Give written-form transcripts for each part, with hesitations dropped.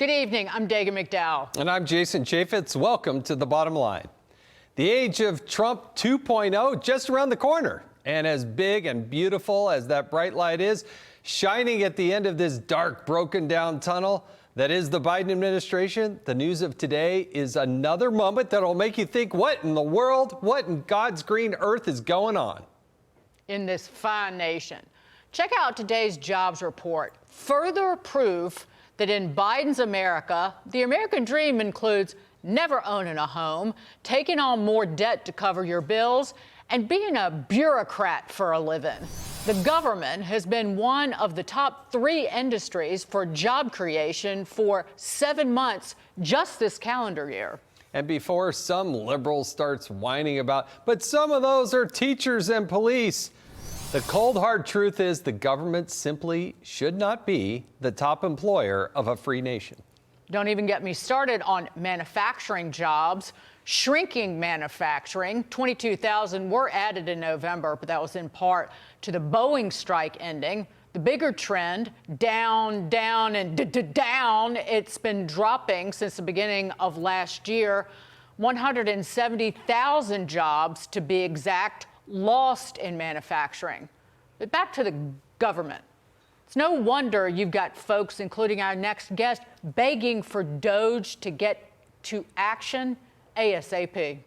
Good evening. I'm Dagan McDowell. And I'm Jason Chaffetz. Welcome to The Bottom Line. The age of Trump 2.0 just around the corner. And as big and beautiful as that bright light is, shining at the end of this dark, broken down tunnel that is the Biden administration, the news of today is another moment that'll make you think, what in the world, what in God's green earth is going on in this fine nation? Check out today's jobs report. Further proof that in Biden's America, the American dream includes never owning a home, taking on more debt to cover your bills, and being a bureaucrat for a living. The government has been one of the top 3 industries for job creation for 7 months just this calendar year. And before some liberal starts whining about, but some of those are teachers and police. The cold, hard truth is the government simply should not be the top employer of a free nation. Don't even get me started on manufacturing jobs, shrinking manufacturing. 22,000 were added in November, but that was in part to the Boeing strike ending. The bigger trend, down, down, and down. It's been dropping since the beginning of last year. 170,000 jobs, to be exact, lost in manufacturing. But back to the government. It's no wonder you've got folks, including our next guest, begging for DOGE to get to action ASAP.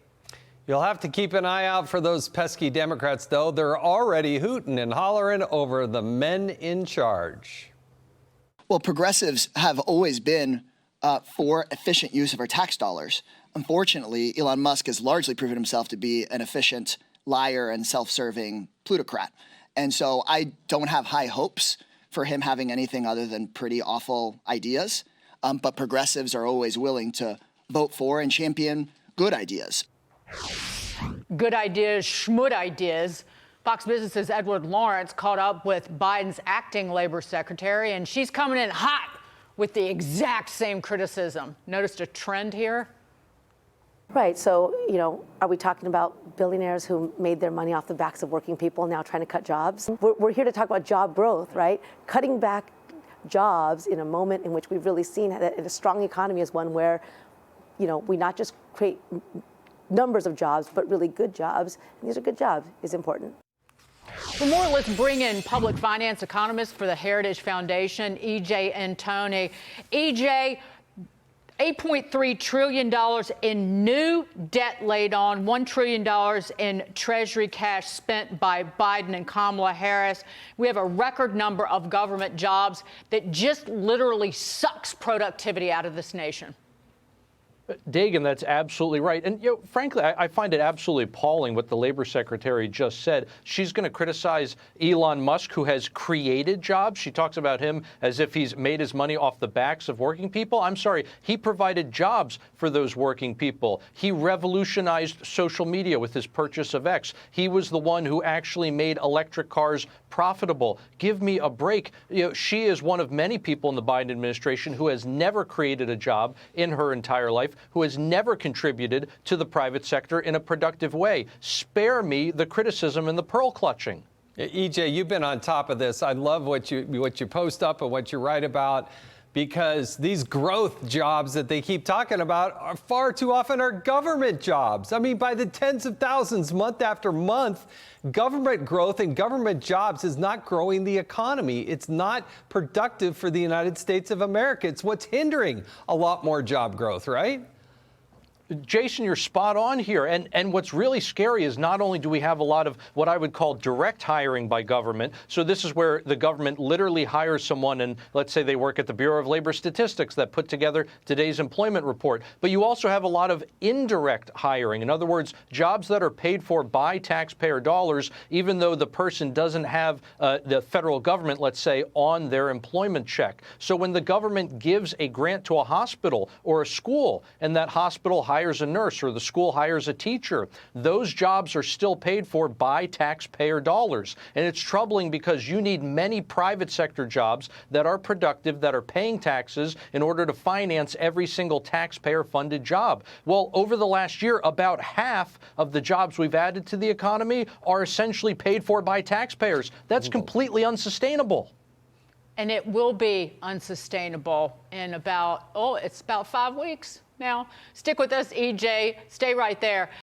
You'll have to keep an eye out for those pesky Democrats, though. They're already hooting and hollering over the men in charge. Well, progressives have always been for efficient use of our tax dollars. Unfortunately, Elon Musk has largely proven himself to be an efficient liar and self-serving plutocrat. And so I don't have high hopes for him having anything other than pretty awful ideas. But progressives are always willing to vote for and champion good ideas. Good ideas, schmud ideas. Fox Business's Edward Lawrence caught up with Biden's acting labor secretary, and she's coming in hot with the exact same criticism. Noticed a trend here? Right. So, are we talking about billionaires who made their money off the backs of working people now trying to cut jobs? We're here to talk about job growth, right? Cutting back jobs in a moment in which we've really seen that a strong economy is one where, we not just create numbers of jobs, but really good jobs. And these are good jobs is important. For more, let's bring in public finance economist for the Heritage Foundation, EJ Antoni. EJ, $8.3 trillion in new debt laid on, $1 trillion in Treasury cash spent by Biden and Kamala Harris. We have a record number of government jobs that just literally sucks productivity out of this nation. Dagan, that's absolutely right. And, frankly, I find it absolutely appalling what the labor secretary just said. She's going to criticize Elon Musk, who has created jobs. She talks about him as if he's made his money off the backs of working people. I'm sorry. He provided jobs for those working people. He revolutionized social media with his purchase of X. He was the one who actually made electric cars profitable. Give me a break. She is one of many people in the Biden administration who has never created a job in her entire life, who has never contributed to the private sector in a productive way. Spare me the criticism and the pearl clutching. EJ, you've been on top of this. I love what you post up and what you write about, because these growth jobs that they keep talking about are far too often are government jobs. I mean, by the tens of thousands, month after month, government growth and government jobs is not growing the economy. It's not productive for the United States of America. It's what's hindering a lot more job growth, right? Jason, you're spot on here. And what's really scary is not only do we have a lot of what I would call direct hiring by government. So this is where the government literally hires someone, and let's say they work at the Bureau of Labor Statistics that put together today's employment report. But you also have a lot of indirect hiring. In other words, jobs that are paid for by taxpayer dollars, even though the person doesn't have the federal government, let's say, on their employment check. So when the government gives a grant to a hospital or a school, and that hospital hires a nurse or the school hires a teacher, those jobs are still paid for by taxpayer dollars. And it's troubling because you need many private sector jobs that are productive, that are paying taxes in order to finance every single taxpayer-funded job. Well, over the last year, about half of the jobs we've added to the economy are essentially paid for by taxpayers. That's completely unsustainable. and it will be unsustainable in about, it's about 5 weeks now. Stick with us, EJ. Stay right there.